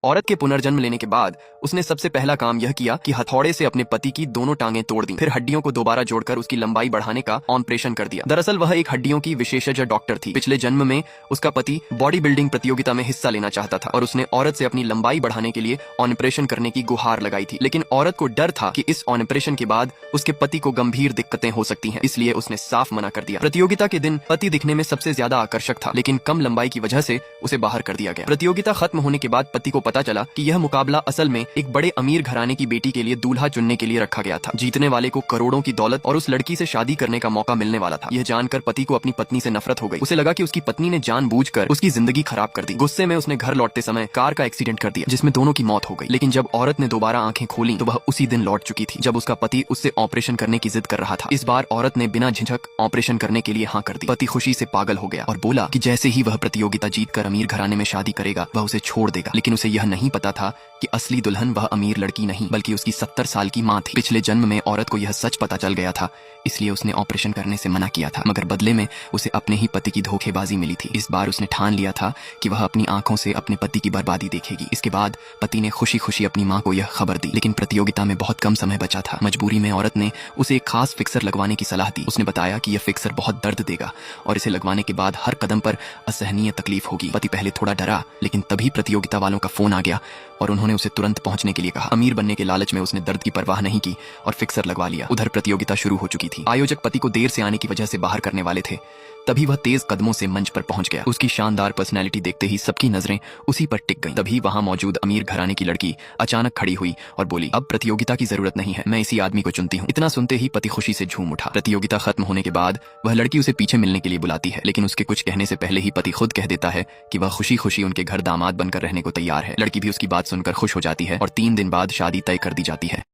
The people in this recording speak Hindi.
औरत के पुनर्जन्म लेने के बाद उसने सबसे पहला काम यह किया कि हथौड़े से अपने पति की दोनों टांगें तोड़ दी, फिर हड्डियों को दोबारा जोड़कर उसकी लंबाई बढ़ाने का ऑपरेशन कर दिया। दरअसल वह एक हड्डियों की विशेषज्ञ डॉक्टर थी। पिछले जन्म में उसका पति बॉडी बिल्डिंग प्रतियोगिता में हिस्सा लेना चाहता था और उसने औरत से अपनी लंबाई बढ़ाने के लिए ऑपरेशन करने की गुहार लगाई थी, लेकिन औरत को डर था कि इस ऑपरेशन के बाद उसके पति को गंभीर दिक्कतें हो सकती हैं, इसलिए उसने साफ मना कर दिया। प्रतियोगिता के दिन पति दिखने में सबसे ज्यादा आकर्षक था, लेकिन कम लंबाई की वजह से उसे बाहर कर दिया गया। प्रतियोगिता खत्म होने के बाद पति को पता चला कि यह मुकाबला असल में एक बड़े अमीर घराने की बेटी के लिए दूल्हा चुनने के लिए रखा गया था। जीतने वाले को करोड़ों की दौलत और उस लड़की से शादी करने का मौका मिलने वाला था। यह जानकर पति को अपनी पत्नी से नफरत हो गई। उसे लगा कि उसकी पत्नी ने जानबूझकर उसकी जिंदगी खराब कर दी। गुस्से में उसने घर लौटते समय कार का एक्सीडेंट कर दिया, जिसमें दोनों की मौत हो गई। लेकिन जब औरत ने दोबारा आंखें खोली तो वह उसी दिन लौट चुकी थी जब उसका पति उससे ऑपरेशन करने की जिद कर रहा था। इस बार औरत ने बिना झिझक ऑपरेशन करने के लिए हाँ कर दी। पति खुशी से पागल हो गया और बोला कि जैसे ही वह प्रतियोगिता जीतकर अमीर घराने में शादी करेगा वह उसे छोड़ देगा। लेकिन उसे यह नहीं पता था कि असली दुल्हन वह अमीर लड़की नहीं बल्कि उसकी 70 साल की माँ थी। पिछले जन्म में औरत को यह सच पता चल गया था, इसलिए उसने ऑपरेशन करने से मना किया था, मगर बदले में उसे अपने ही पति की धोखेबाजी मिली थी। इस बार उसने ठान लिया था कि वह अपनी आंखों से अपने पति की बर्बादी देखेगी। इसके बाद पति ने खुशी खुशी अपनी माँ को यह खबर दी, लेकिन प्रतियोगिता में बहुत कम समय बचा था। मजबूरी में औरत ने उसे एक खास फिक्सर लगवाने की सलाह दी। उसने बताया कि यह फिक्सर बहुत दर्द देगा और इसे लगवाने के बाद हर कदम पर असहनीय तकलीफ होगी। पति पहले थोड़ा डरा, लेकिन तभी प्रतियोगिता वालों का फोन आ गया और उन्होंने उसे तुरंत पहुंचने के लिए कहा। अमीर बनने के लालच में उसने दर्द की परवाह नहीं की और फिक्सर लगवा लिया। उधर प्रतियोगिता शुरू हो चुकी थी। आयोजक पति को देर से आने की वजह से बाहर करने वाले थे, तभी वह तेज कदमों से मंच पर पहुंच गया। उसकी शानदार पर्सनैलिटी देखते ही सबकी नजरें उसी पर टिक गईं। तभी वहां मौजूद अमीर घराने की लड़की अचानक खड़ी हुई और बोली, अब प्रतियोगिता की जरूरत नहीं है, मैं इसी आदमी को चुनती हूँ। इतना सुनते ही पति खुशी से झूम उठा। प्रतियोगिता खत्म होने के बाद वह लड़की उसे पीछे मिलने के लिए बुलाती है, लेकिन उसके कुछ कहने से पहले ही पति खुद कह देता है कि वह खुशी खुशी उनके घर दामाद बनकर रहने को तैयार है। लड़की भी उसकी बात सुनकर खुश हो जाती है और 3 दिन बाद शादी तय कर दी जाती है।